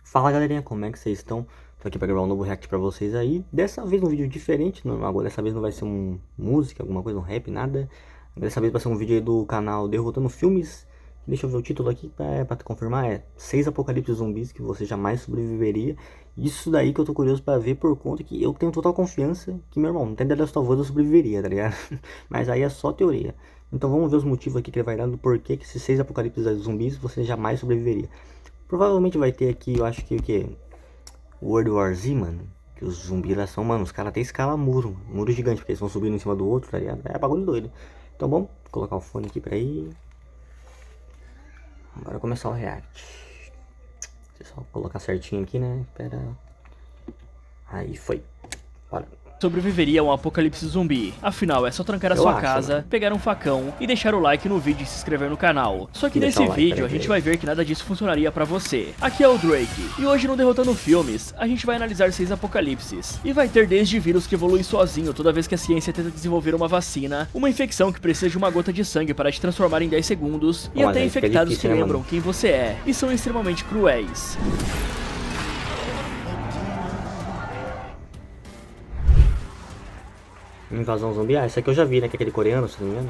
Fala galerinha, como é que vocês estão? Tô aqui pra gravar um novo react pra vocês aí. Dessa vez um vídeo diferente, agora dessa vez não vai ser música, alguma coisa, um rap, nada. Dessa vez vai ser um vídeo aí do canal Derrotando Filmes. Deixa eu ver o título aqui pra te confirmar, é 6 apocalipses zumbis que você jamais sobreviveria. Isso daí que eu tô curioso pra ver por conta que eu tenho total confiança que, meu irmão, não tem The Last of Us eu sobreviveria, tá ligado? Mas aí é só teoria. Então vamos ver os motivos aqui que ele vai dar do porquê que esses 6 apocalipses zumbis você jamais sobreviveria. Provavelmente vai ter aqui, eu acho que o que? World War Z, mano. Que os zumbis lá são, mano, os caras até escalam muro gigante, porque eles vão subindo em cima do outro, tá ligado? É bagulho doido. Então vamos colocar o fone aqui pra ir. Agora começar o react. Deixa eu só colocar certinho aqui, né? Pera. Aí foi. Bora. Sobreviveria a um apocalipse zumbi. Afinal, é só trancar a sua casa, mano, pegar um facão e deixar o like no vídeo e se inscrever no canal. Só que nesse vídeo a gente vai ver que nada disso funcionaria pra você. Aqui é o Drake, e hoje no Derrotando Filmes, a gente vai analisar 6 apocalipses. E vai ter desde vírus que evolui sozinho toda vez que a ciência tenta desenvolver uma vacina, uma infecção que precisa de uma gota de sangue para te transformar em 10 segundos, e até infectados que lembram quem você é, e são extremamente cruéis. Invasão zumbi, esse aqui eu já vi, né? Que é aquele coreano, se não me engano.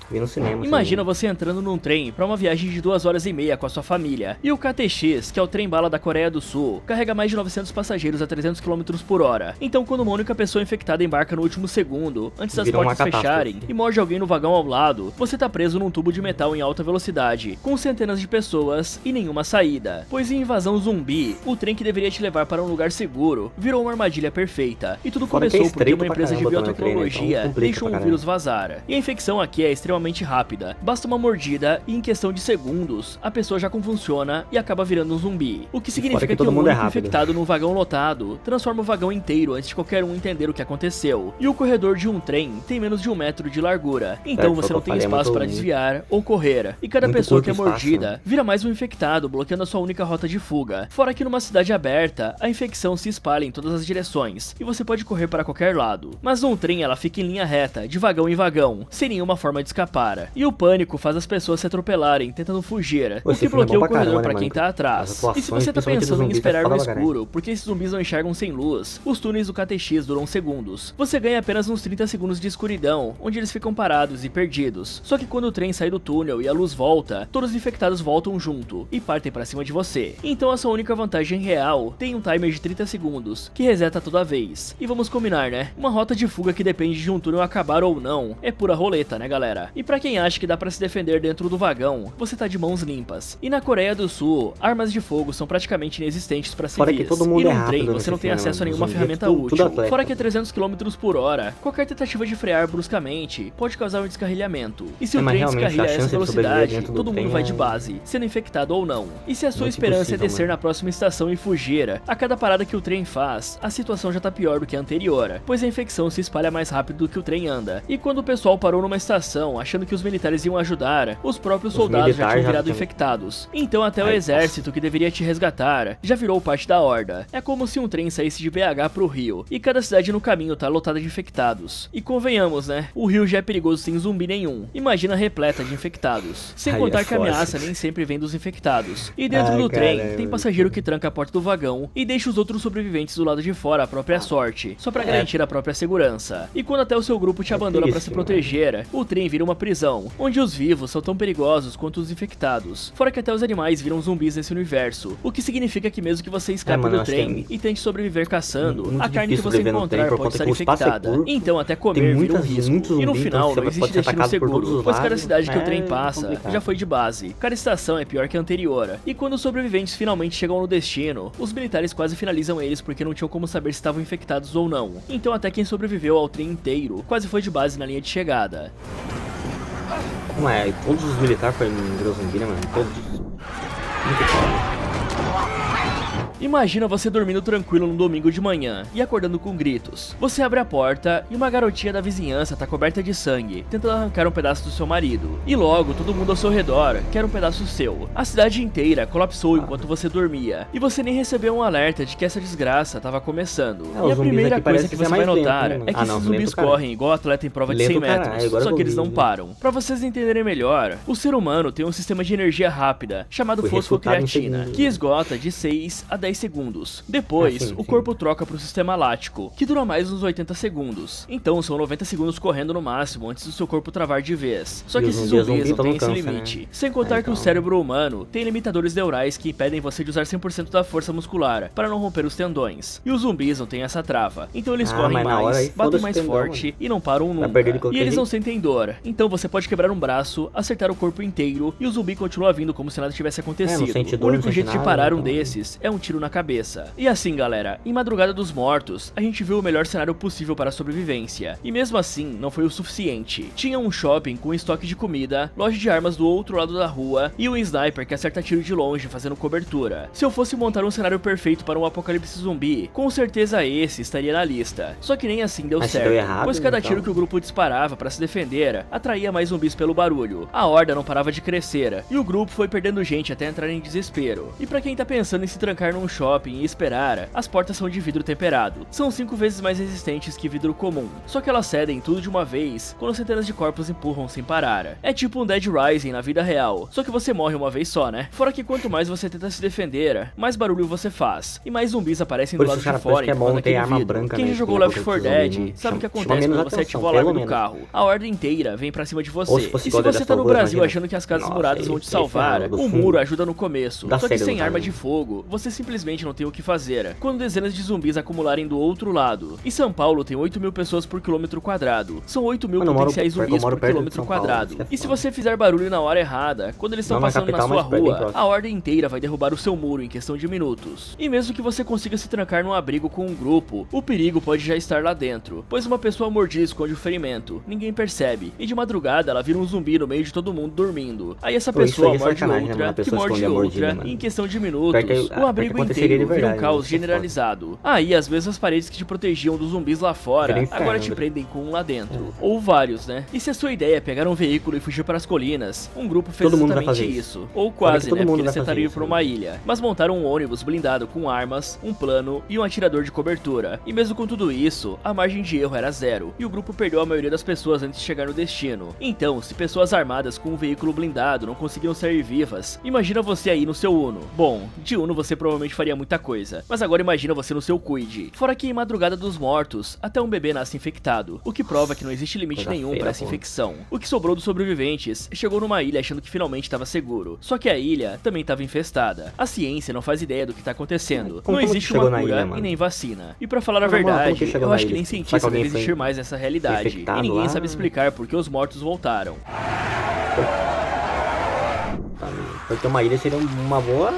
Vi no cinema. Imagina você entrando num trem pra uma viagem de 2 horas e meia com a sua família. E o KTX, que é o trem-bala da Coreia do Sul, carrega mais de 900 passageiros a 300 km por hora. Então quando uma única pessoa infectada embarca no último segundo, antes das portas fecharem, e morde alguém no vagão ao lado, você tá preso num tubo de metal em alta velocidade, com centenas de pessoas e nenhuma saída. Pois em Invasão Zumbi, o trem que deveria te levar para um lugar seguro virou uma armadilha perfeita. E tudo começou porque uma empresa de biotecnologia deixou um vírus vazar. E a infecção aqui é extremamente rápida. Basta uma mordida e em questão de segundos, a pessoa já convulsiona e acaba virando um zumbi. O que significa que um único infectado num vagão lotado transforma o vagão inteiro antes de qualquer um entender o que aconteceu. E o corredor de um trem tem menos de 1 metro de largura, então você não tem espaço para desviar ou correr. E cada pessoa que é mordida vira mais um infectado, bloqueando a sua única rota de fuga. Fora que numa cidade aberta, a infecção se espalha em todas as direções, e você pode correr para qualquer lado. Mas num trem ela fica em linha reta, de vagão em vagão, sem nenhuma forma de escapar. E o pânico faz as pessoas se atropelarem, tentando fugir, o que bloqueia o corredor pra quem tá atrás. E se você tá pensando em esperar no escuro, porque esses zumbis não enxergam sem luz, os túneis do KTX duram segundos. Você ganha apenas uns 30 segundos de escuridão, onde eles ficam parados e perdidos. Só que quando o trem sai do túnel e a luz volta, todos os infectados voltam junto e partem pra cima de você. Então a sua única vantagem real tem um timer de 30 segundos, que reseta toda vez. E vamos combinar, né? Uma rota de fuga que depende de um túnel acabar ou não, é pura roleta, né galera? E pra quem acha que dá pra se defender dentro do vagão, você tá de mãos limpas. E na Coreia do Sul, armas de fogo são praticamente inexistentes pra civis. E num trem você não tem acesso a nenhuma ferramenta útil. Fora que a 300 km por hora, qualquer tentativa de frear bruscamente pode causar um descarrilhamento. E se o trem descarrilha a essa velocidade, todo mundo vai de base, sendo infectado ou não. E se a sua esperança é descer na próxima estação e fugir, a cada parada que o trem faz, a situação já tá pior do que a anterior, pois a infecção se espalha mais rápido do que o trem anda. E quando o pessoal parou numa estação, achando que os militares iam ajudar, os próprios soldados já tinham virado infectados. Então até o exército que deveria te resgatar já virou parte da horda. É como se um trem saísse de BH pro Rio, e cada cidade no caminho tá lotada de infectados. E convenhamos, né? O Rio já é perigoso sem zumbi nenhum. Imagina repleta de infectados. Sem contar que a ameaça nem sempre vem dos infectados. E dentro do trem, tem passageiro que tranca a porta do vagão e deixa os outros sobreviventes do lado de fora à própria sorte, só pra garantir a própria segurança. E quando até o seu grupo te abandona pra se proteger, o trem vira uma prisão, onde os vivos são tão perigosos quanto os infectados. Fora que até os animais viram zumbis nesse universo, o que significa que mesmo que você escape do trem e tente sobreviver caçando, a carne que você encontrar pode estar infectada. Então até comer vira um risco. E no final não existe destino seguro, pois cada cidade que o trem passa já foi de base. Cada estação é pior que a anterior. E quando os sobreviventes finalmente chegam no destino, os militares quase finalizam eles porque não tinham como saber se estavam infectados ou não. Então até quem sobreviveu ao trem inteiro quase foi de base na linha de chegada. Como é? Todos os militares foram zumbi, né, mano? Todos. Muito foda. Imagina você dormindo tranquilo num domingo de manhã e acordando com gritos. Você abre a porta e uma garotinha da vizinhança tá coberta de sangue, tentando arrancar um pedaço do seu marido. E logo, todo mundo ao seu redor quer um pedaço seu. A cidade inteira colapsou enquanto você dormia, e você nem recebeu um alerta de que essa desgraça tava começando. E a primeira coisa que você vai notar é que esses zumbis correm igual atleta em prova de 100 metros, só que eles não param. Pra vocês entenderem melhor, o ser humano tem um sistema de energia rápida, chamado fosfocreatina, que esgota de 6 a 10 segundos. Depois, o corpo troca pro sistema lático, que dura mais uns 80 segundos. Então são 90 segundos correndo no máximo antes do seu corpo travar de vez. Só que esses zumbis não tem esse limite. Sem contar que o cérebro humano tem limitadores neurais que impedem você de usar 100% da força muscular para não romper os tendões. E os zumbis não tem essa trava. Então eles correm mais, batem mais forte e não param nunca. E eles não sentem dor. Então você pode quebrar um braço, acertar o corpo inteiro e o zumbi continua vindo como se nada tivesse acontecido. O único jeito de parar um desses é um tiro na cabeça. E assim, galera, em Madrugada dos Mortos, a gente viu o melhor cenário possível para a sobrevivência. E mesmo assim, não foi o suficiente. Tinha um shopping com estoque de comida, loja de armas do outro lado da rua e um sniper que acerta tiro de longe fazendo cobertura. Se eu fosse montar um cenário perfeito para um apocalipse zumbi, com certeza esse estaria na lista. Só que nem assim deu certo, pois cada tiro que o grupo disparava para se defender atraía mais zumbis pelo barulho. A horda não parava de crescer e o grupo foi perdendo gente até entrar em desespero. E pra quem tá pensando em se trancar num shopping e esperar, as portas são de vidro temperado. São 5 vezes mais resistentes que vidro comum, só que elas cedem tudo de uma vez quando centenas de corpos empurram sem parar. É tipo um Dead Rising na vida real, só que você morre uma vez só, né? Fora que quanto mais você tenta se defender, mais barulho você faz, e mais zumbis aparecem do lado de fora empurrando aquele vidro. Quem já jogou Left 4 Dead sabe o que acontece quando você ativa o alarme do carro. A horda inteira vem pra cima de você. E se você tá no Brasil achando que as casas muradas vão te salvar, o muro ajuda no começo. Só que sem arma de fogo, você simplesmente não tem o que fazer, quando dezenas de zumbis acumularem do outro lado. E São Paulo tem 8 mil pessoas por quilômetro quadrado. São 8 mil potenciais zumbis por quilômetro quadrado. E se você fizer barulho na hora errada, quando eles estão passando na sua rua, a horda inteira vai derrubar o seu muro em questão de minutos. E mesmo que você consiga se trancar num abrigo com um grupo, o perigo pode já estar lá dentro, pois uma pessoa mordida esconde o ferimento, ninguém percebe, e de madrugada ela vira um zumbi no meio de todo mundo dormindo. Aí essa pessoa morde outra, que morde outra, e em questão de minutos, o abrigo inteiro vira um caos generalizado. Aí as mesmas paredes que te protegiam dos zumbis lá fora, agora te prendem com um lá dentro. Ou vários, né? E se a sua ideia é pegar um veículo e fugir para as colinas, um grupo fez exatamente isso. Ou quase, né? Porque eles tentaram ir para uma ilha. Mas montaram um ônibus blindado com armas, um plano e um atirador de cobertura. E mesmo com tudo isso, a margem de erro era zero, e o grupo perdeu a maioria das pessoas antes de chegar no destino. Então, se pessoas armadas com um veículo blindado não conseguiam sair vivas, imagina você aí no seu Uno. Bom, de Uno você provavelmente faria muita coisa, mas agora imagina você no seu Quid. Fora que em Madrugada dos Mortos, até um bebê nasce infectado, o que prova que não existe limite nenhum para essa infecção. O que sobrou dos sobreviventes chegou numa ilha achando que finalmente estava seguro, só que a ilha também estava infestada. A ciência não faz ideia do que tá acontecendo, não existe uma cura e nem vacina. E pra falar a verdade, eu acho que nem cientistas devem existir mais nessa realidade, e ninguém sabe explicar por que os mortos voltaram. Porque uma ilha seria uma boa...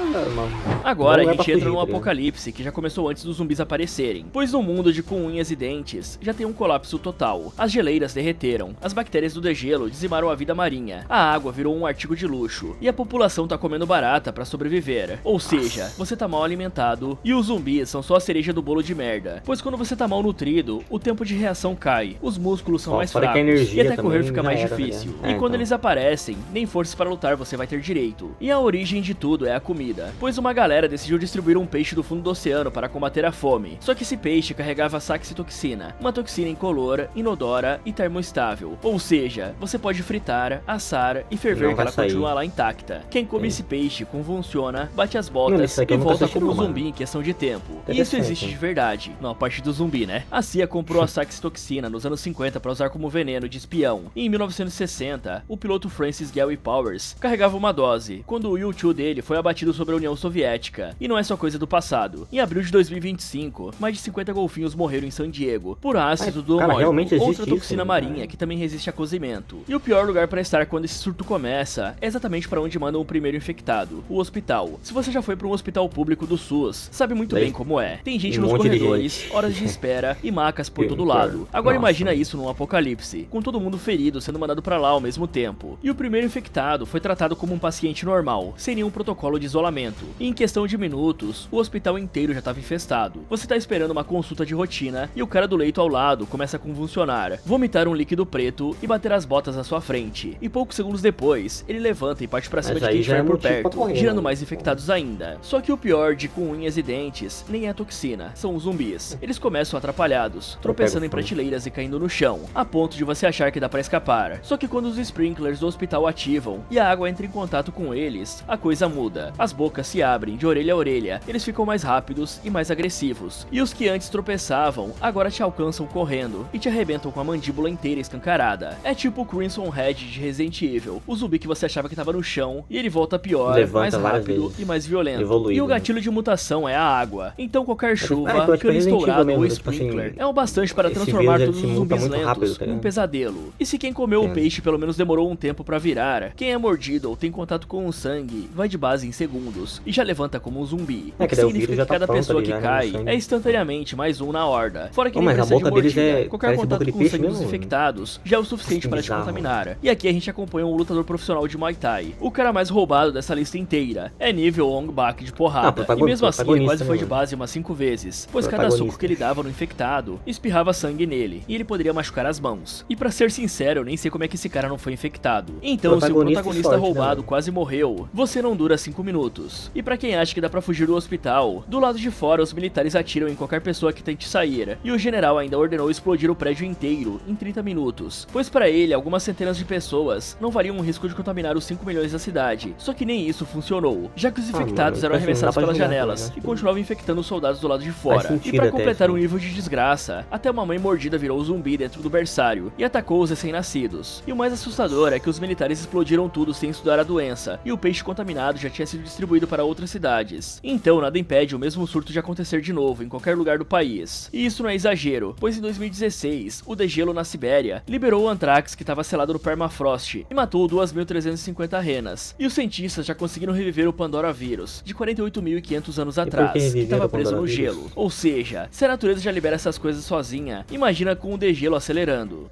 Agora a gente entra num apocalipse que já começou antes dos zumbis aparecerem, pois no mundo de com unhas e dentes já tem um colapso total. As geleiras derreteram, as bactérias do degelo dizimaram a vida marinha, a água virou um artigo de luxo, e a população tá comendo barata pra sobreviver. Ou seja, você tá mal alimentado, e os zumbis são só a cereja do bolo de merda, pois quando você tá mal nutrido, o tempo de reação cai, os músculos são mais fracos, e até correr fica mais difícil. E quando eles aparecem, nem forças para lutar você vai ter direito. E a origem de tudo é a comida, pois uma galera decidiu distribuir um peixe do fundo do oceano para combater a fome. Só que esse peixe carregava saxitoxina, uma toxina incolor, inodora e termoestável. Ou seja, você pode fritar, assar e ferver que ela continua lá intacta. Quem come esse peixe convulsiona, bate as botas e volta como um zumbi em questão de tempo. E isso existe de verdade, não a parte do zumbi, né? A CIA comprou a saxitoxina nos anos 50 para usar como veneno de espião. E em 1960, o piloto Francis Gary Powers carregava uma dose, quando o U-2 dele foi abatido sobre a União Soviética. E não é só coisa do passado. Em abril de 2025, mais de 50 golfinhos morreram em San Diego por ácido do homónico, outra toxina marinha que também resiste a cozimento. E o pior lugar para estar quando esse surto começa é exatamente para onde mandam o primeiro infectado, o hospital. Se você já foi para um hospital público do SUS, sabe muito bem como é. Tem gente nos corredores, horas de espera e macas por todo lado. Agora imagina isso num apocalipse, com todo mundo ferido sendo mandado para lá ao mesmo tempo. E o primeiro infectado foi tratado como um paciente normal, normal, sem nenhum protocolo de isolamento. E em questão de minutos, o hospital inteiro já estava infestado. Você tá esperando uma consulta de rotina e o cara do leito ao lado começa a convulsionar, vomitar um líquido preto e bater as botas à sua frente. E poucos segundos depois, ele levanta e parte pra cima de quem estiver por perto, gerando mais infectados ainda. Só que o pior de com unhas e dentes nem é a toxina, são os zumbis. Eles começam atrapalhados, tropeçando em prateleiras e caindo no chão, a ponto de você achar que dá pra escapar. Só que quando os sprinklers do hospital ativam e a água entra em contato com eles, a coisa muda. As bocas se abrem de orelha a orelha, eles ficam mais rápidos e mais agressivos. E os que antes tropeçavam, agora te alcançam correndo e te arrebentam com a mandíbula inteira escancarada. É tipo o Crimson Head de Resident Evil, o zumbi que você achava que tava no chão e ele volta pior, mais rápido e mais violento. E o gatilho de mutação é a água. Então qualquer chuva, cano estourado ou sprinkler é o bastante para transformar todos os zumbis lentos em um pesadelo. E se quem comeu o peixe pelo menos demorou um tempo pra virar, quem é mordido ou tem contato com o sangue vai de base em segundos e já levanta como um zumbi. O que significa que cada pessoa que cai é instantaneamente mais um na horda. Fora que nem precisa de mordida, qualquer contato com o sangue dos infectados já é o suficiente para te contaminar. E aqui a gente acompanha um lutador profissional de Muay Thai. O cara mais roubado dessa lista inteira é nível Ong Bak de porrada, e mesmo assim ele quase foi de base umas 5 vezes, pois cada soco que ele dava no infectado espirrava sangue nele, e ele poderia machucar as mãos. E pra ser sincero, eu nem sei como é que esse cara não foi infectado. Então se o protagonista roubado quase morreu, você não dura 5 minutos. E pra quem acha que dá pra fugir do hospital, do lado de fora os militares atiram em qualquer pessoa que tente sair, e o general ainda ordenou explodir o prédio inteiro em 30 minutos, pois pra ele algumas centenas de pessoas não valiam o risco de contaminar os 5 milhões da cidade. Só que nem isso funcionou, já que os infectados eram arremessados pelas janelas e continuavam infectando os soldados do lado de fora. E pra completar o nível de desgraça, até uma mãe mordida virou zumbi dentro do berçário e atacou os recém-nascidos. E o mais assustador é que os militares explodiram tudo sem estudar a doença, e o peixe contaminado já tinha sido distribuído para outras cidades. Então nada impede o mesmo surto de acontecer de novo em qualquer lugar do país. E isso não é exagero, pois em 2016, o degelo na Sibéria liberou o antrax que estava selado no permafrost e matou 2.350 renas. E os cientistas já conseguiram reviver o Pandora vírus, de 48.500 anos atrás, que estava preso no gelo. Ou seja, se a natureza já libera essas coisas sozinha, imagina com o degelo acelerando.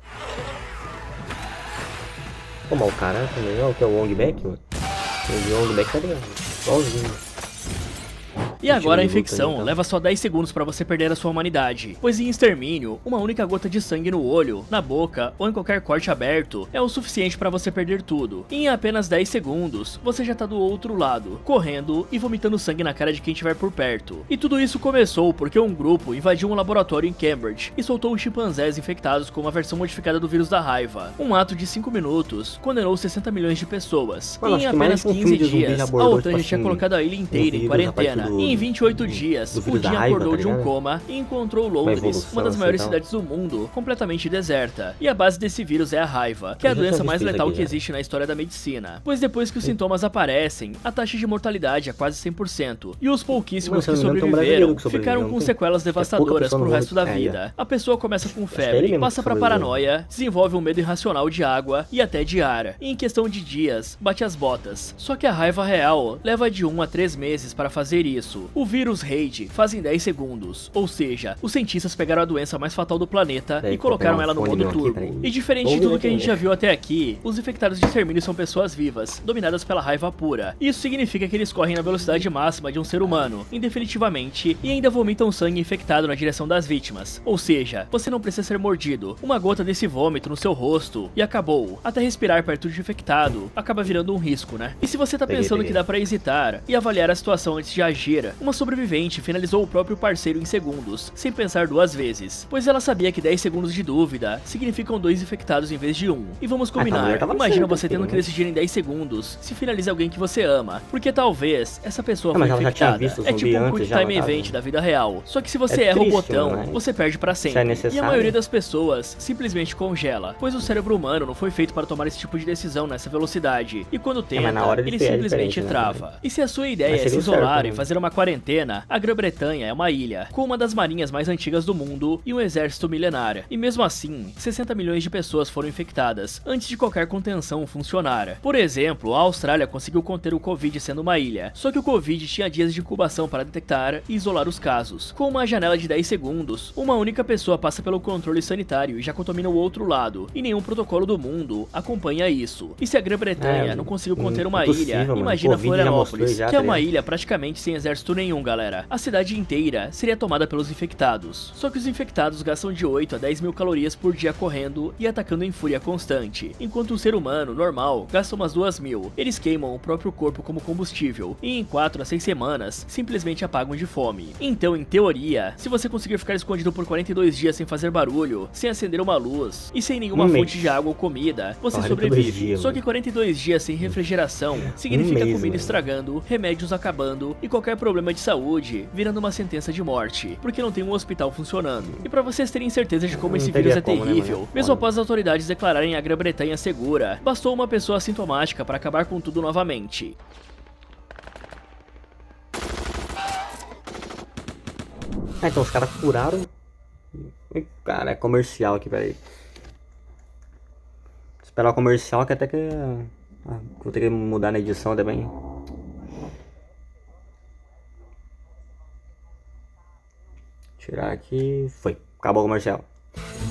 Pô, mas o cara também, ó, que é o Ong Bak, mano. O Ong Bak tá ligado, igualzinho. E agora a infecção leva só 10 segundos pra você perder a sua humanidade, pois em extermínio, uma única gota de sangue no olho, na boca ou em qualquer corte aberto é o suficiente pra você perder tudo. E em apenas 10 segundos, você já tá do outro lado, correndo e vomitando sangue na cara de quem estiver por perto. E tudo isso começou porque um grupo invadiu um laboratório em Cambridge e soltou os chimpanzés infectados com uma versão modificada do vírus da raiva. Um ato de 5 minutos condenou 60 milhões de pessoas. E em apenas 15 dias, a OTAN já tinha colocado a ilha inteira em quarentena. E em 28 dias, o Jim acordou de um coma e encontrou Londres, uma das maiores cidades do mundo, completamente deserta. E a base desse vírus é a raiva, que é a doença mais letal que existe na história da medicina. Pois depois que os sintomas aparecem, a taxa de mortalidade é quase 100%. E os pouquíssimos que sobreviveram ficaram com sequelas devastadoras pro resto da vida. A pessoa começa com febre, passa pra paranoia, desenvolve um medo irracional de água e até de ar. E em questão de dias, bate as botas. Só que a raiva real leva de 1 a 3 meses para fazer isso. O vírus Raid faz em 10 segundos, ou seja, os cientistas pegaram a doença mais fatal do planeta e colocaram ela no modo turbo. E diferente de tudo que a gente já viu até aqui, os infectados de extermínio são pessoas vivas, dominadas pela raiva pura. Isso significa que eles correm na velocidade máxima de um ser humano, indefinitivamente, e ainda vomitam sangue infectado na direção das vítimas. Ou seja, você não precisa ser mordido. Uma gota desse vômito no seu rosto e acabou. Até respirar perto de infectado acaba virando um risco, né? E se você tá pensando que dá pra hesitar e avaliar a situação antes de agir, uma sobrevivente finalizou o próprio parceiro em segundos, sem pensar 2 vezes, pois ela sabia que 10 segundos de dúvida significam 2 infectados em vez de 1. E vamos combinar, imagina você tendo que decidir em 10 segundos se finaliza alguém que você ama, porque talvez essa pessoa foi infectada. É tipo um quick time event da vida real, só que se você erra o botão, você perde pra sempre. E a maioria das pessoas simplesmente congela, pois o cérebro humano não foi feito para tomar esse tipo de decisão nessa velocidade, e quando tenta, ele simplesmente trava. E se a sua ideia é se isolar e fazer uma quarentena, a Grã-Bretanha é uma ilha, com uma das marinhas mais antigas do mundo e um exército milenar. E mesmo assim, 60 milhões de pessoas foram infectadas, antes de qualquer contenção funcionar. Por exemplo, a Austrália conseguiu conter o Covid sendo uma ilha, só que o Covid tinha dias de incubação para detectar e isolar os casos. Com uma janela de 10 segundos, uma única pessoa passa pelo controle sanitário e já contamina o outro lado, e nenhum protocolo do mundo acompanha isso. E se a Grã-Bretanha não conseguiu conter uma ilha, imagina Florianópolis, que é uma ilha praticamente sem exército nenhum, galera. A cidade inteira seria tomada pelos infectados. Só que os infectados gastam de 8 a 10 mil calorias por dia correndo e atacando em fúria constante, enquanto um ser humano normal gasta umas 2.000. Eles queimam o próprio corpo como combustível e em 4 a 6 semanas simplesmente apagam de fome. Então, em teoria, se você conseguir ficar escondido por 42 dias sem fazer barulho, sem acender uma luz e sem nenhuma fonte de água ou comida, você sobrevive. Só que 42 dias sem refrigeração significa comida estragando, remédios acabando e qualquer problema de saúde virando uma sentença de morte, porque não tem um hospital funcionando. E pra vocês terem certeza de como esse vírus é terrível, mesmo após as autoridades declararem a Grã-Bretanha segura, bastou uma pessoa assintomática para acabar com tudo novamente. Então os caras curaram. Cara, é comercial aqui, peraí. Esperar o comercial que até que... vou ter que mudar na edição também. Tirar aqui. Foi. Acabou o comercial.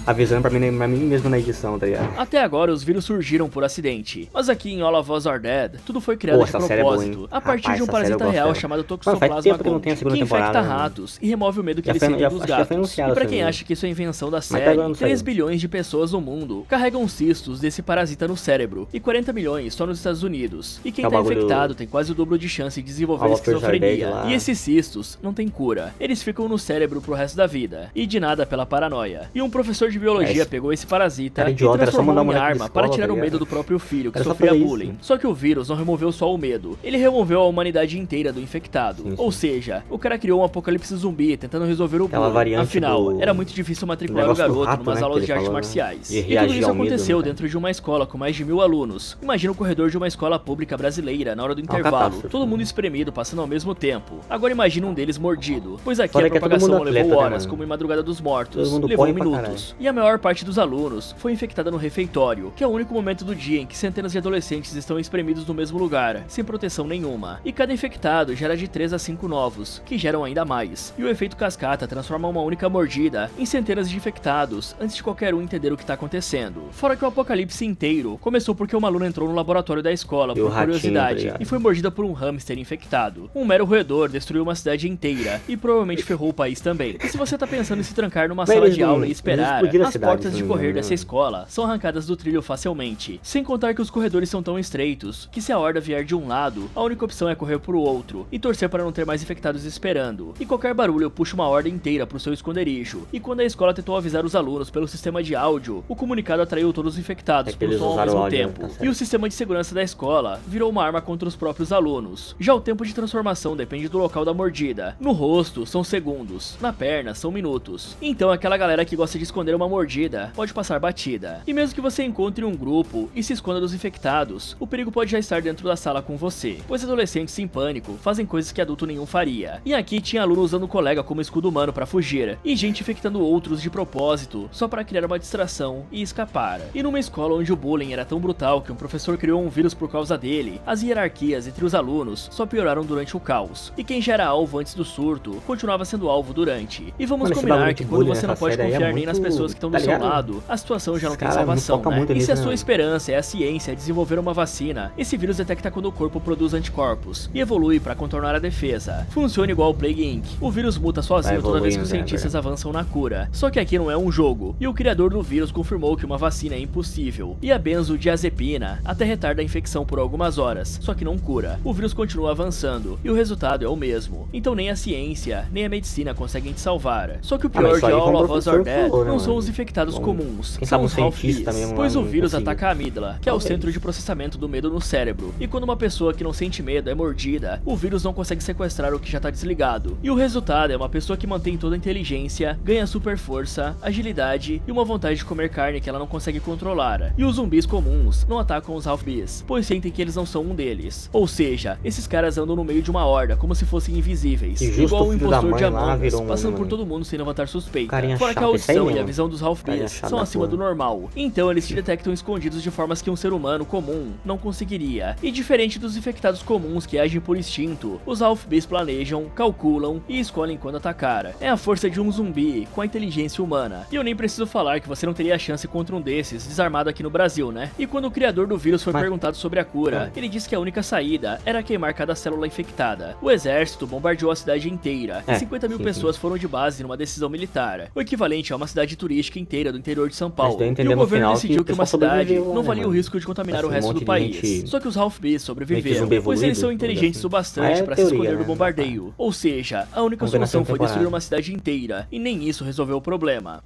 Avisando pra mim mesmo na edição, tá ligado? Até agora os vírus surgiram por acidente, mas aqui em All of Us Are Dead, tudo foi criado de propósito, a partir de um parasita real chamado Toxoplasma gonti, que infecta ratos e remove o medo que eles sentem dos gatos. E pra quem acha que isso é invenção da série, 3 bilhões de pessoas no mundo carregam cistos desse parasita no cérebro, e 40 milhões só nos Estados Unidos. E quem tá infectado tem quase o dobro de chance de desenvolver esquizofrenia. E esses cistos não tem cura, eles ficam no cérebro pro resto da vida, e de nada pela paranoia. E um professor de biologia pegou esse parasita e transformou em arma para tirar o medo do próprio filho, que sofria bullying. Só que o vírus não removeu só o medo, ele removeu a humanidade inteira do infectado. Ou seja, o cara criou um apocalipse zumbi tentando resolver o bullying. Afinal, era muito difícil matricular o garoto numas aulas de artes marciais. E tudo isso aconteceu dentro de uma escola com mais de 1000 alunos. Imagina o corredor de uma escola pública brasileira na hora do intervalo, todo mundo espremido passando ao mesmo tempo. Agora imagina um deles mordido, pois aqui a propagação não levou horas, como em Madrugada dos Mortos, levou minutos. E a maior parte dos alunos foi infectada no refeitório, que é o único momento do dia em que centenas de adolescentes estão espremidos no mesmo lugar, sem proteção nenhuma. E cada infectado gera de 3 a 5 novos, que geram ainda mais. E o efeito cascata transforma uma única mordida em centenas de infectados, antes de qualquer um entender o que tá acontecendo. Fora que o apocalipse inteiro começou porque uma aluna entrou no laboratório da escola por curiosidade e foi mordida por um hamster infectado. Um mero roedor destruiu uma cidade inteira e provavelmente ferrou o país também. E se você tá pensando em se trancar numa sala de aula e esperar, as portas de correr dessa escola são arrancadas do trilho facilmente, sem contar que os corredores são tão estreitos que se a horda vier de um lado, a única opção é correr pro outro e torcer para não ter mais infectados esperando. E qualquer barulho puxa uma horda inteira pro seu esconderijo. E quando a escola tentou avisar os alunos pelo sistema de áudio, o comunicado atraiu todos os infectados pelo som ao mesmo tempo. E o sistema de segurança da escola virou uma arma contra os próprios alunos. Já o tempo de transformação depende do local da mordida. No rosto são segundos, na perna são minutos. Então aquela galera que gosta de esconder uma mordida pode passar batida. E mesmo que você encontre um grupo e se esconda dos infectados, o perigo pode já estar dentro da sala com você, pois adolescentes em pânico fazem coisas que adulto nenhum faria. E aqui tinha aluno usando o colega como escudo humano pra fugir, e gente infectando outros de propósito, só para criar uma distração e escapar. E numa escola onde o bullying era tão brutal que um professor criou um vírus por causa dele, as hierarquias entre os alunos só pioraram durante o caos. E quem já era alvo antes do surto, continuava sendo alvo durante. E vamos combinar que quando você não pode confiar nem nas pessoas que estão do seu lado, a situação já não tem salvação, né? E se a sua esperança é a ciência desenvolver uma vacina, esse vírus detecta quando o corpo produz anticorpos e evolui para contornar a defesa. Funciona igual o Plague Inc. O vírus muta sozinho toda vez que os cientistas avançam na cura. Só que aqui não é um jogo, e o criador do vírus confirmou que uma vacina é impossível. E a benzodiazepina até retarda a infecção por algumas horas, só que não cura. O vírus continua avançando, e o resultado é o mesmo. Então nem a ciência, nem a medicina conseguem te salvar. Só que o pior de All of Us Are Dead não são os infectados comuns, quem são sabe os um Ralph cientista B's, mesmo pois lá o não vírus consiga. ataca a amígdala, que é o Talvez. centro de processamento do medo no cérebro. E quando uma pessoa que não sente medo é mordida, o vírus não consegue sequestrar o que já tá desligado. E o resultado é uma pessoa que mantém toda a inteligência, ganha super força, agilidade e uma vontade de comer carne que ela não consegue controlar. E os zumbis comuns não atacam os Ralph B's, pois sentem que eles não são um deles. Ou seja, esses caras andam no meio de uma horda, como se fossem invisíveis, E justo igual o o filho da impostor de mãe lá Among Us, virou um passando por homem. todo mundo sem levantar suspeita. Carinha Fora que a chato, esse aí audição e a mesmo. visão dos Ralph Carinha B's chato são da acima porra. do normal, então eles se detectam escondidos de formas que um ser humano comum não conseguiria. E diferente dos infectados comuns que agem por instinto, os Ralph B's planejam, calculam e escolhem quando atacar. É a força de um zumbi com a inteligência humana. E eu nem preciso falar que você não teria chance contra um desses desarmado aqui no Brasil, né? E quando o criador do vírus foi perguntado sobre a cura, ele disse que a única saída era queimar cada célula infectada. O exército bombardeou a cidade inteira e 50 mil pessoas foram de base numa decisão militar, o equivalente a uma cidade turística inteira do interior de São Paulo. E o governo decidiu que uma cidade não valia o risco de contaminar o resto do país. Só que os Ralph B's sobreviveram, pois eles são inteligentes o bastante para se esconder do bombardeio. Ou seja, a única solução foi destruir uma cidade inteira, e nem isso resolveu o problema.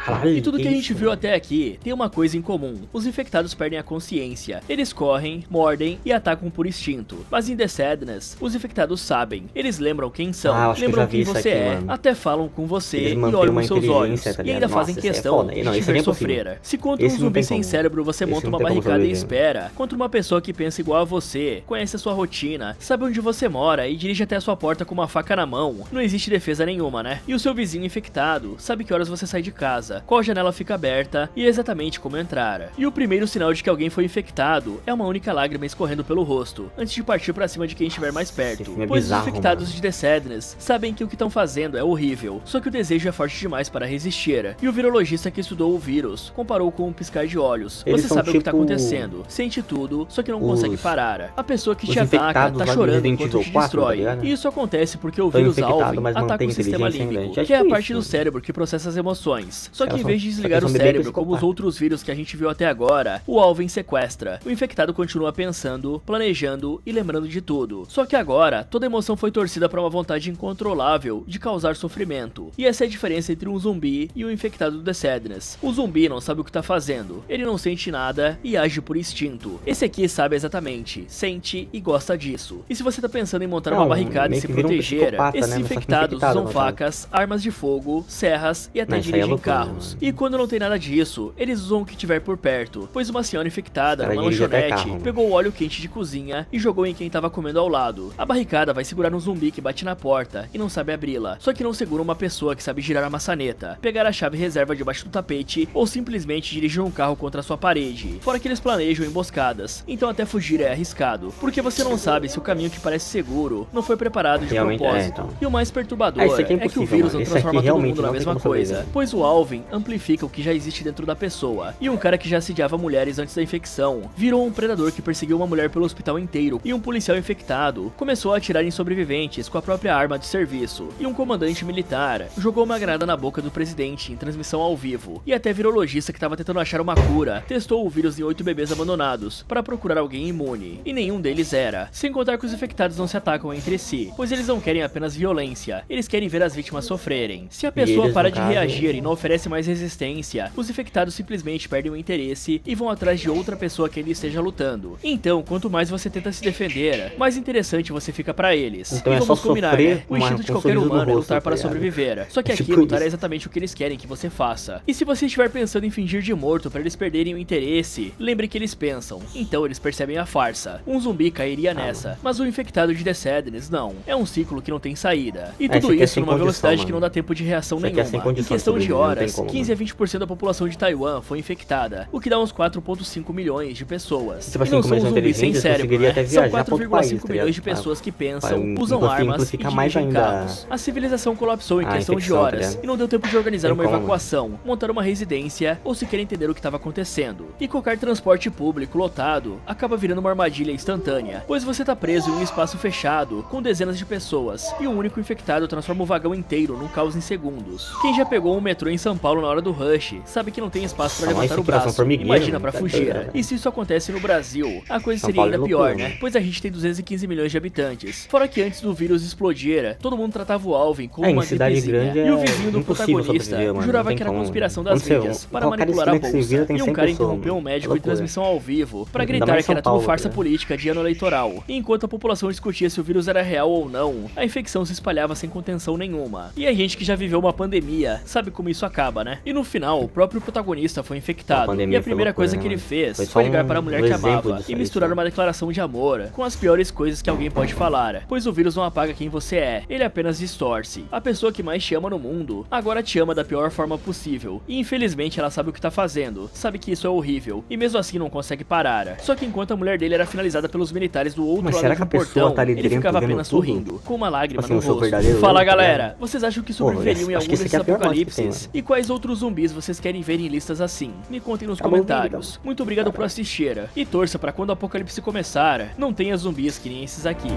Caralho, E tudo que a gente isso? viu até aqui tem uma coisa em comum: os infectados perdem a consciência. Eles correm, mordem e atacam por instinto. Mas em The Sadness, os infectados sabem. Eles lembram quem são, acho que eu lembram já vi quem isso você aqui, é, mano. até falam com você Eles e mantêm olham uma nos seus inteligência, olhos. tá E ligado? ainda Nossa, fazem isso é questão foda. de Não, te isso aqui ver é possível. sofrer. Se contra um Esse não zumbi tem sem como. cérebro você Esse monta não uma tem como barricada e sobreviver. espera, contra uma pessoa que pensa igual a você, conhece a sua rotina, sabe onde você mora e dirige até a sua porta com uma faca na mão, não existe defesa nenhuma, né? E o seu vizinho infectado sabe que horas você sai de casa, qual janela fica aberta e exatamente como entrar. E o primeiro sinal de que alguém foi infectado é uma única lágrima escorrendo pelo rosto, antes de partir pra cima de quem estiver mais perto. filme é Pois bizarro, os infectados mano. de The Sadness sabem que o que estão fazendo é horrível, só que o desejo é forte demais para resistir. E o virologista que estudou o vírus comparou com um piscar de olhos. Eles Você são sabe o que tá tipo acontecendo, sente tudo, só que não os- consegue parar. A pessoa que os te ataca infectados tá lá do chorando Resident enquanto Evil te 4, tá destrói. ligado? E isso acontece porque o Tô vírus infectado, Alvin mas ataca mantém o sistema inteligência ainda. límbico, Já que é a tipo parte isso, do né? cérebro que processa as emoções. Só que Elas em são- vez de só que desligar o são bem cérebro como os psicopatas. outros vírus que a gente viu até agora, o Alvin sequestra. O infectado continua pensando, planejando e lembrando de tudo. Só que agora, toda emoção foi torcida para uma vontade incontrolável de causar sofrimento. E essa é a diferença entre um zumbi e um infectado do The Sadness. O zumbi não sabe o que tá fazendo, ele não sente nada e age por instinto. Esse aqui sabe exatamente, sente e gosta disso. E se você tá pensando em montar uma barricada e meio se que vira um proteger, psicopata, esses né? Mas só que infectados infectado, usam no caso. facas, armas de fogo, serras e até Não, isso aí é dirigem loucura, carros. mano. E quando não tem nada disso, eles usam o que tiver por perto, pois uma senhora infectada Cara, numa dirige até lanchonete carro. pegou o óleo quente de cozinha e jogou em quem tava comendo ao lado. A barricada vai segurar um zumbi que bate na porta e não sabe abri-la, só que não segura uma pessoa que sabe girar a maçaneta, pegar a chave reserva debaixo do tapete ou simplesmente dirigir um carro contra a sua parede. Fora que eles planejam emboscadas, então até fugir é arriscado, porque você não sabe se o caminho que parece seguro não foi preparado de Realmente propósito. então. E o mais perturbador Isso aqui é é que o impossível, vírus mano. não Esse transforma aqui todo realmente mundo na não tem mesma como coisa, sobreviver. pois o Alvin amplifica o que já existe dentro da pessoa. E um cara que já assediava mulheres antes da infecção virou um predador que perseguiu uma mulher pelo hospital inteiro, e um policial infectado começou a atirar em sobreviventes com a própria arma de serviço, e um comandante militar jogou uma granada na boca do presidente em transmissão ao vivo, e até virologista que estava tentando achar uma cura testou o vírus em 8 bebês abandonados para procurar alguém imune, e nenhum deles era. Sem contar que os infectados não se atacam entre si, pois eles não querem apenas violência, eles querem ver as vítimas sofrerem. Se a pessoa eles, para no de caso, reagir e não oferece mais resistência, os infectados simplesmente perdem o interesse e vão atrás de outra pessoa que ainda esteja lutando. Então, quanto mais você tenta se defender, mais interessante você fica pra eles. Então e é vamos só combinar, sofrer né? O com instinto de um qualquer sorriso no humano é rosto, lutar tá para ligado? sobreviver. Só que É aqui tipo lutar é isso. exatamente o que eles querem que você faça. E se você estiver pensando em fingir de morto para eles perderem o interesse, lembre que eles pensam. Então eles percebem a farsa. Um zumbi cairia nessa, mas o infectado de The Sadness não. É um ciclo que não tem saída. E Esse tudo aqui é isso sem numa condição, velocidade mano. que não dá tempo de reação Isso aqui é sem nenhuma. Em condição de questão de sobreviver, não tem horas, como, 15 a 20% da população de Taiwan foi infectada, o que dá uns 4,5 milhões de pessoas. Tipo E assim, não como são eles são zumbis sem inteligentes, cérebro, conseguiria né? até São viajar pra outro país, 4,5 tá milhões de ligado? pessoas que Pra pensam, usam armas e amplificar mais dirigem ainda carros. A civilização colapsou em a questão de infecção, tá horas ligado? e não deu tempo de organizar Tem uma como. evacuação, montar uma residência ou sequer entender o que estava acontecendo. E qualquer transporte público lotado acaba virando uma armadilha instantânea, pois você tá preso em um espaço fechado com dezenas de pessoas e um único infectado transforma o vagão inteiro num caos em segundos. Quem já pegou um metrô em São Paulo Paulo na hora do rush, sabe que não tem espaço pra Nossa, levantar o isso aqui vai ser um braço, formigueiro, imagina pra tá fugir. doido, né? E se isso acontece no Brasil, a coisa São seria Paulo ainda é pior, loucura, né? Pois a gente tem 215 milhões de habitantes. Fora que antes do vírus explodir, todo mundo tratava o Alvin como Em uma cidade gripezinha. grande E o vizinho do impossível protagonista sobreviver, mano. Não jurava tem que era como. conspiração das Quando você- mídias para qualquer manipular a esquina que você vira, bolsa. tem E um 100 cara pessoas, interrompeu um mano. médico em Loucura. transmissão ao vivo pra Ainda gritar mais em que São era tudo Paulo, farsa né? política de ano eleitoral. E enquanto a população discutia se o vírus era real ou não, a infecção se espalhava sem contenção nenhuma. E a gente que já viveu uma pandemia sabe como isso acaba, né? E no final, o próprio protagonista foi infectado. E a primeira coisa que ele fez foi ligar para a mulher que amava e misturar uma declaração de amor com as piores coisas que alguém pode falar. Pois o vírus não apaga quem você é, ele apenas distorce. A pessoa que mais te ama no mundo agora te ama da pior forma possível. E infelizmente ela sabe o que tá fazendo, sabe que isso é horrível, e mesmo assim não consegue parar. Só que enquanto a mulher dele era finalizada pelos militares do outro Mas lado será do que a pessoa portão, tá ali ele dentro ficava vendo apenas tudo? sorrindo, com uma lágrima Assim, no o seu rosto. verdadeiro Fala eu, tá galera, ligado? vocês acham que Pô, sobreviveriam em acho que algum esse desses aqui é a pior morte que apocalipses? tem, E quais outros zumbis vocês querem ver em listas assim? Me contem nos Acabou o vídeo, comentários. Muito obrigado por assistir. E torça pra quando o apocalipse começar, não tenha zumbis que nem esses aqui.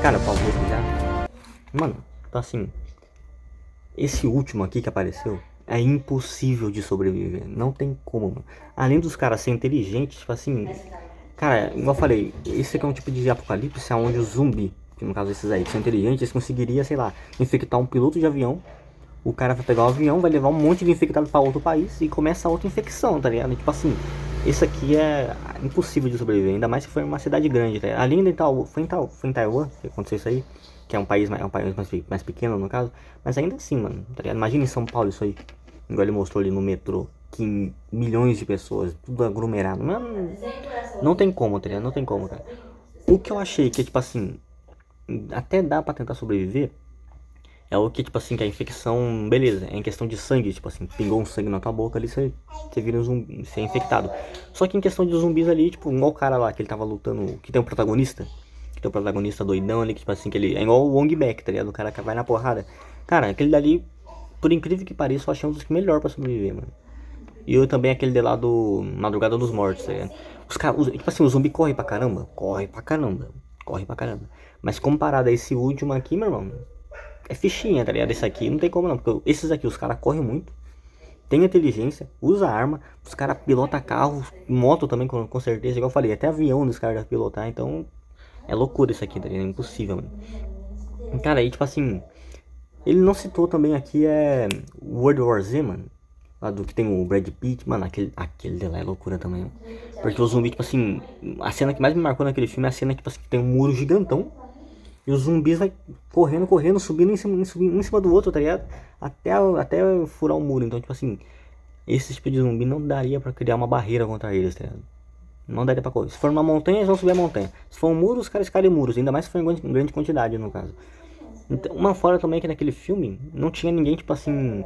Cara, pausou aqui já. Mano, então assim, esse último aqui que apareceu é impossível de sobreviver. Não tem como, mano. Além dos caras serem inteligentes, tipo assim. Cara, igual eu falei, esse aqui é um tipo de apocalipse onde o zumbi, que no caso esses aí, que são inteligentes, eles conseguiriam, sei lá, infectar um piloto de avião. O cara vai pegar o avião, vai levar um monte de infectado pra outro país e começa outra infecção, tá ligado? Tipo assim, esse aqui é impossível de sobreviver, ainda mais se for em uma cidade grande, tá ligado? Ali em Taiwan, foi em Taiwan que aconteceu isso aí, que é um país mais pequeno no caso, mas ainda assim, mano, tá ligado? Imagina em São Paulo isso aí, igual ele mostrou ali no metrô, que milhões de pessoas, tudo aglomerado, mano, não tem como, tá ligado? Não tem como, cara. O que eu achei que, tipo assim, até dá pra tentar sobreviver, é o que, tipo assim, que a infecção, beleza, é em questão de sangue, tipo assim, pingou um sangue na tua boca ali, você vira um zumbi, você é infectado. Só que em questão de zumbis ali, tipo, igual o cara lá que ele tava lutando, que tem um protagonista, que tem um protagonista doidão ali, que tipo assim, que ele é igual o Wong Back, tá ligado? O cara que vai na porrada. Cara, aquele dali, por incrível que pareça, eu achei um dos melhores pra sobreviver, mano. E eu também aquele de lá do Madrugada dos Mortos, tá ligado? Os caras, tipo assim, o zumbi corre pra caramba, corre pra caramba, corre pra caramba. Mas comparado a esse último aqui, meu irmão, é fichinha, tá ligado? Esse aqui não tem como não, porque esses aqui, os caras correm muito, tem inteligência, usa arma, os caras pilotam carro, moto também, com certeza, igual eu falei, até avião dos caras devem pilotar, então é loucura isso aqui, tá ligado? É impossível, mano. Cara, aí tipo assim, ele não citou também aqui, World War Z, mano, lá do que tem o Brad Pitt, mano, aquele de lá é loucura também, mano. Porque o zumbi, tipo assim, a cena que mais me marcou naquele filme é a cena, tipo assim, que tem um muro gigantão, e os zumbis vai correndo, subindo um em cima do outro, tá ligado? Até furar o muro. Então, tipo assim, esse tipo de zumbi não daria pra criar uma barreira contra eles, tá ligado? Não daria pra correr. Se for numa montanha, eles vão subir a montanha. Se for um muro, os caras escalem muros. Ainda mais se for em grande quantidade, no caso. Então, uma fora também é que naquele filme não tinha ninguém, tipo assim...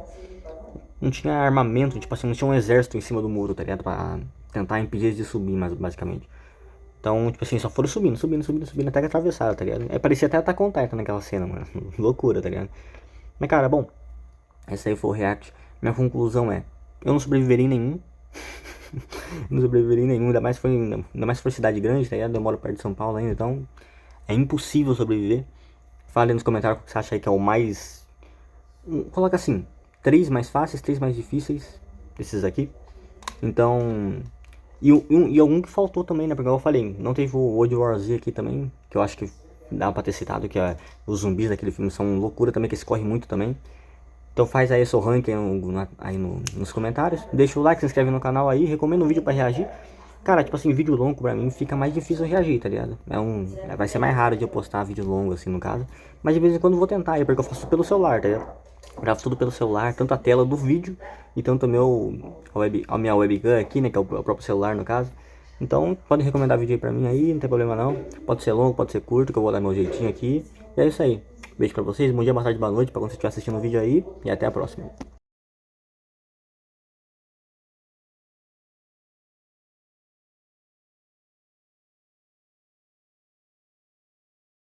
Não tinha armamento, tipo assim, não tinha um exército em cima do muro, tá ligado? Pra tentar impedir eles de subir, basicamente. Então, tipo assim, só foram subindo até que atravessaram, tá ligado? Parecia até Attack on Titan naquela cena, mano. Loucura, tá ligado? Mas, cara, bom, esse aí foi o react. Minha conclusão é, eu não sobreviveria em nenhum. Não sobreviveria em nenhum, ainda mais se for cidade grande, tá ligado? Eu moro perto de São Paulo ainda, então é impossível sobreviver. Fale nos comentários o que você acha aí que é o mais... Coloca assim, 3 mais fáceis, 3 mais difíceis, desses aqui. Então... E algum que faltou também, né? Porque eu falei, não teve o World War Z aqui também, que eu acho que dá pra ter citado, que os zumbis daquele filme são loucura também, que eles correm muito também. Então faz aí seu ranking aí nos comentários. Deixa o like, se inscreve no canal aí, recomenda um vídeo pra reagir. Cara, tipo assim, vídeo longo pra mim fica mais difícil reagir, tá ligado? Vai ser mais raro de eu postar vídeo longo assim, no caso. Mas de vez em quando eu vou tentar aí, porque eu faço pelo celular, tá ligado? Gravo tudo pelo celular, tanto a tela do vídeo e tanto a minha webcam aqui, né, que é o próprio celular no caso. Então, pode recomendar vídeo aí pra mim aí, não tem problema não. Pode ser longo, pode ser curto, que eu vou dar meu jeitinho aqui. E é isso aí. Beijo pra vocês, bom dia, boa tarde, boa noite pra quando você estiver assistindo o vídeo aí. E até a próxima.